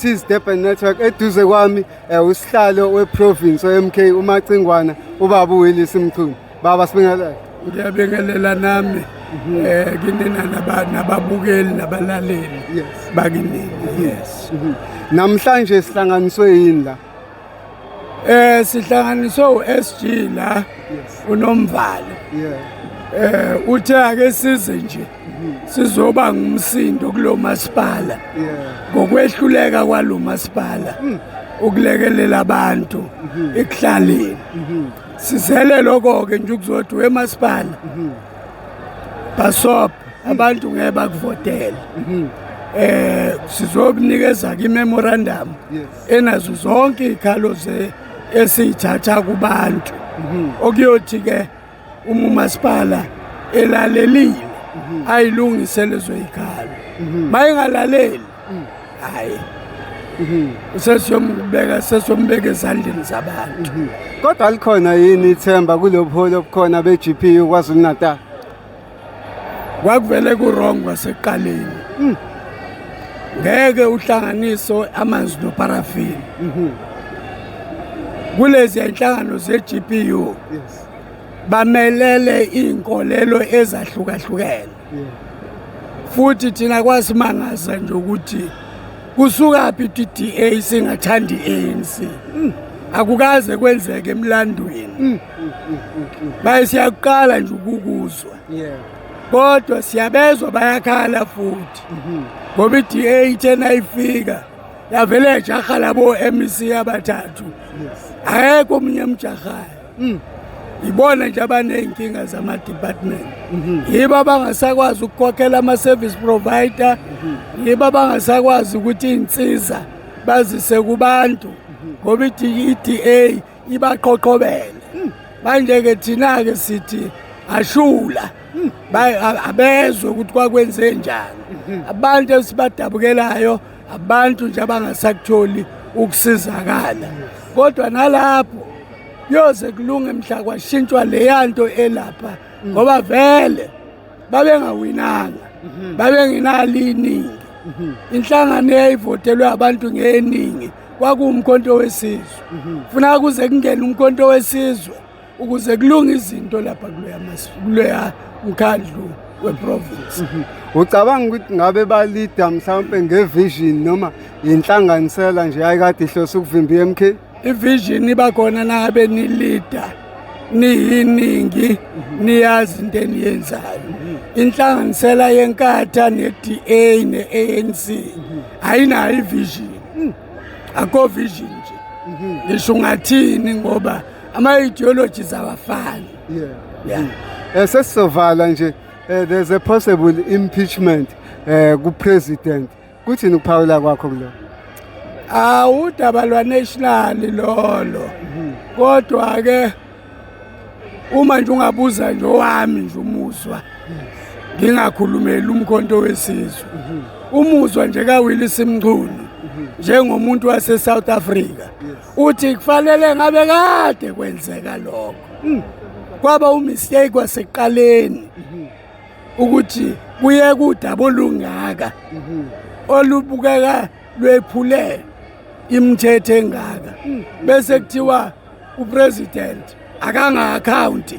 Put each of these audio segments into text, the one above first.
Communities Durban Network eduze kwami usihlalo weprovince weMK uMacingwana ubaba uWillis Mchunu. Baba sibingelela. Ngiyabingelela nami kinina nababukeli nabalaleli bakinini. Yes. Namhlanje sihlanganiswe yini la? Sihlanganiswe uSG la uNomvalo. Uthe ake size nje sizoba ngumsindo kulo masipala. Ngokwehluleka kwalo masipala ukulekelela abantu ekuhlaleni. Sizele lokho ke nje ukuzothi wemasipala basop abantu ngeke bakuvotela. Sizobunikeza ke memorandum enazo zonke ikhalo esithatha kubantu okuyothi ke umasipala elalelile ayilungise lezo ikhalo mayingalaleli hayi sesombeka ezandleni zabantu. Kodwa likhona yini ithemba kulobuholi obukhona beGPU kwaZulu Natal? Kwakuvele ku-wrong kwasekuqaleni. Ngeke uhlanganiso amanzi noparafini kulezi inhlangano zeGPU bamelele inkolelo ezahlukahlukene. Futhi thina kwasimangaza nje ukuthi kusuka phi iDA singathandi ANC. Akukaze kwenzeke emlandweni. Baye siyaqala nje ukukuzwa. Kodwa siyabezwa bayakhala futhi. Ngoba iDA ithena ifika yavele jaha labo MEC abathathu. Ayekho omunye emjahayo. Ibona nje abanenkinga zama department. Yibo abangasakwazi ukukhokhela ama service provider. Yibo abangasakwazi ukuthi insiza bazise kubantu. Ngoba iDA ibaqoqobele. Manje ke thina ke sithi ashula. Abezwe ukuthi kwakwenze njani. Abantu esibadabukelayo abantu nje abangasakutholi ukusizakala. Kodwa nalapho yoze kulunge emhla kwashintshwa leyanto elapha ngoba vele babengawinanga babengenalo iningi. Inhlangano eyayivotelwe abantu ngeningi kwakuwumkhonto wesizwe. Funa kuze kungene umkhonto wesizwe ukuze kulunge izinto lapha kuleya umkhandlu weprovince. Ucabanga ukuthi ngabe balida mhlawumbe ngevision noma inhlanganisela nje ayikade ihlose ukuvimba iMK? Ivision iba khona nangabe ni leader niyiningi niyazi into eniyenzayo. Inhlanganisela yenkatha neDA neANC ayinayo ivision. Akho vision nje. Ngisho ngathini ngoba ama ideologies abafani. Sesizovala nje there's a possible impeachment ku-president. Kuthini ukuphawula kwakho kulo? Udaba lwa-national lolo. Kodwa ke uma nje ungabuza nje owami nje umuzwa ngingakhulumeli umkhonto wesizwe. Umuzwa nje kaWillis Mchunu njengomuntu wase-South Africa uthi kufanele ngabe kade kwenzeka lokho. Kwaba umistake wasekuqaleni ukuthi kuye kudaba olungaka olubukeka lwephule imithetho engaka bese kuthiwa upresident akanga account.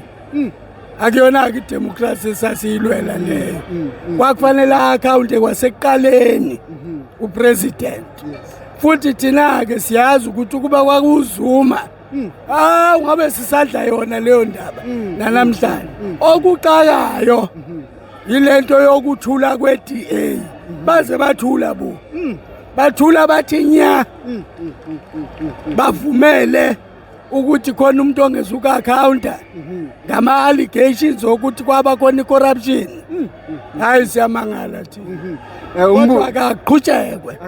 Akuyona ke idemocracy esasiyilwela leyo. Kwakufanele account kwasekuqaleni upresident. Futhi thina ke siyazi ukuthi kuba kwakuzuma ungabe sisadla yona leyo ndaba namhlanje. Okuqalayo yilento yokuthula kweDA. Baze bathula bo. Bathula bathi nya. Bavumele ukuthi khona umuntu ongezuka account ngama allegations ukuthi kwaba khona corruption. Hayi siyamangala thina. Umbuzo akaqhutshekwe.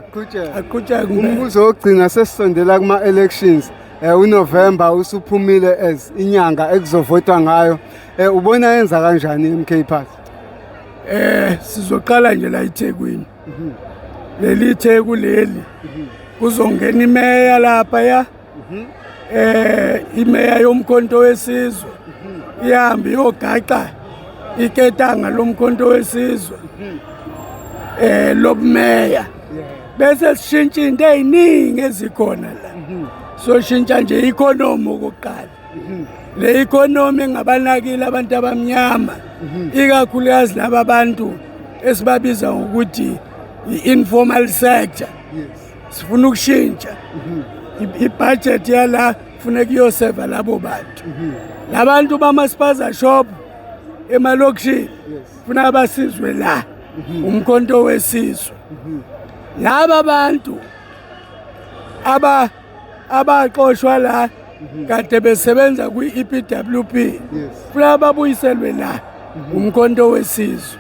Umbuzo ogcina sesisondela kuma elections. uNovember usuphumile as inyanga ekuzovotwa ngayo. Ubona yenza kanjani iMK Party? Sizoqala nje la eThekwini. Leli Theku leli kuzongena imeya lapha ya. Imeya yomkhonto wesizwe. Ihambe yogaqa iketanga lomkhonto wesizwe. Lobumeya bese sishintsha into eziningi ezikhona la soshintsha nje economy okokuqala le economy ngabanakile abantu abamnyama ikakhulukazi laba bantu esibabiza ngokuthi i-informal sector sifuna ukushintsha i-budget yala funeka iyoseva labo bantu labantu bama-spaza shop emalokishini funa basizwe la umkhonto wesizwe laba bantu abaqoshwa la kade besebenza kwi-EPWP funa babuyiselwe la umkhonto wesizwe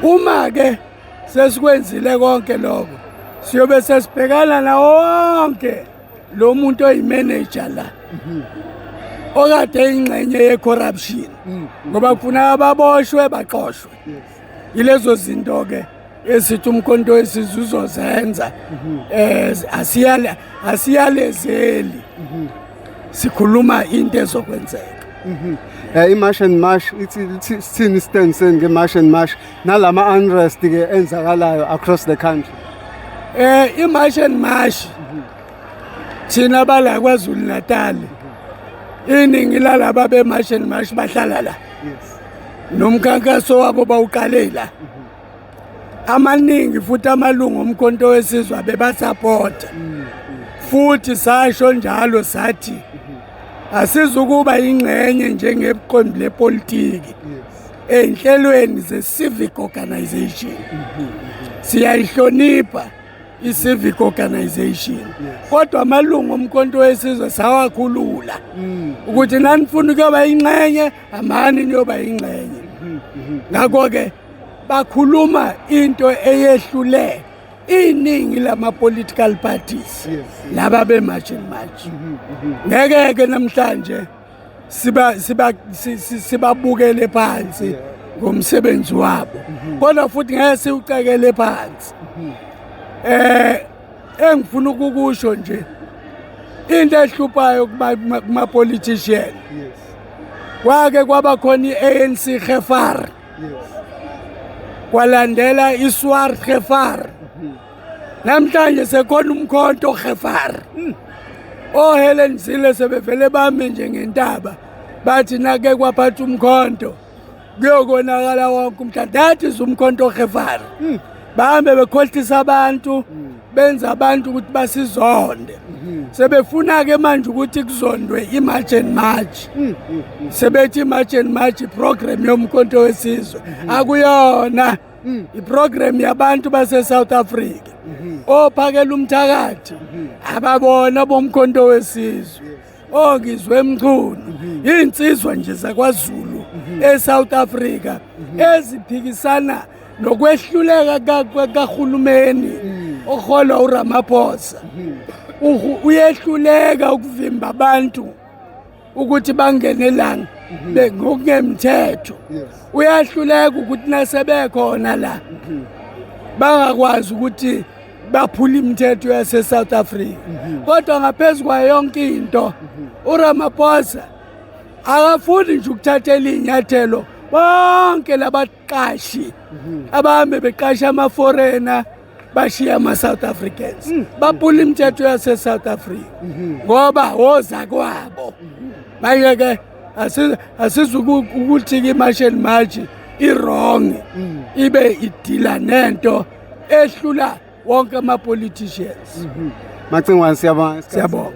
uma ke sesikwenzile konke lokho siyobe sesibhekana nawo wonke lo muntu oyimanager la okade ingxenye ye-corruption ngoba kufuna ababoshwe baqoshwe yilezo zinto ke esithi umkhonto wesizwe uzozenza asiyalezeli sikhuluma into ezokwenzeka i-march and march sithini stand senu nge-march and march nalama unrest ke enzakalayo across the country i-march and march thina bala KwaZulu Natal iningi lalaba be-march and march bahlala la nomkhankaso wabo bawuqalela amaningi futhi amalungu omkhonto wesizwe bebasupporta futhi sasho njalo sathi asizukuba ingxenye njengeqembu lepolitiki enhlelweni ze-civic organization siyayihlonipha i-civic organization kodwa amalungu omkhonto wesizwe sawakhulula ukuthi nanifuna ukuyoba ingxenye amani niyoba ingxenye ngakho-ke bakhuluma into eyehlule iningi lama-political parties laba be-march and march ngeke-ke namhlanje sibabukele phansi ngomsebenzi wabo kodwa futhi ngeke siwucekele phansi engifuna ukukusho nje into ehluphayo kuma-politician kwake kwaba khona i-ANC Gefar kwalandela iSwart Gefar namhlanje sekhona umkhonto Gefar Helen Zille sebevele bame nje ngentaba bathi nake kwaphatha umkhonto kuyokonakala wonke umhlaba that is umkhonto Gefar bahambe bekhohlisa abantu benza abantu ukuthi basizonde sebefuna ke manje ukuthi kuzondwe i-march and march sebethi i-march and march program yomkhonto wesizwe akuyona iprogram yabantu base-South Africa ophakela umthakathi ababona bomkhonto wesizwe ongizwe emchunu insizwa nje zakwaZulu eSouth Africa eziphikisana nokwehluleka kahulumeni oholwa uRamaphosa uyehluleka ukuvimba abantu ukuthi bangenelana ngokungemthetho uyahluleka ukuthi nasebekhona la bangakwazi ukuthi baphula imithetho yase-South Africa kodwa ngaphezulu kwayo yonke into uRamaphosa akafuni nje ukuthathela inyathelo bonke labaqashi abahambe beqasha ama-foreigner bashiya ama-South Africans baphula imithetho yase-South Africa ngoba woza kwabo manje-ke asizukuthi-ke i-march and march i-wrong ibe idila nento ehlula wonke ama-politicians Macingwane siyabonga. Siyabonga.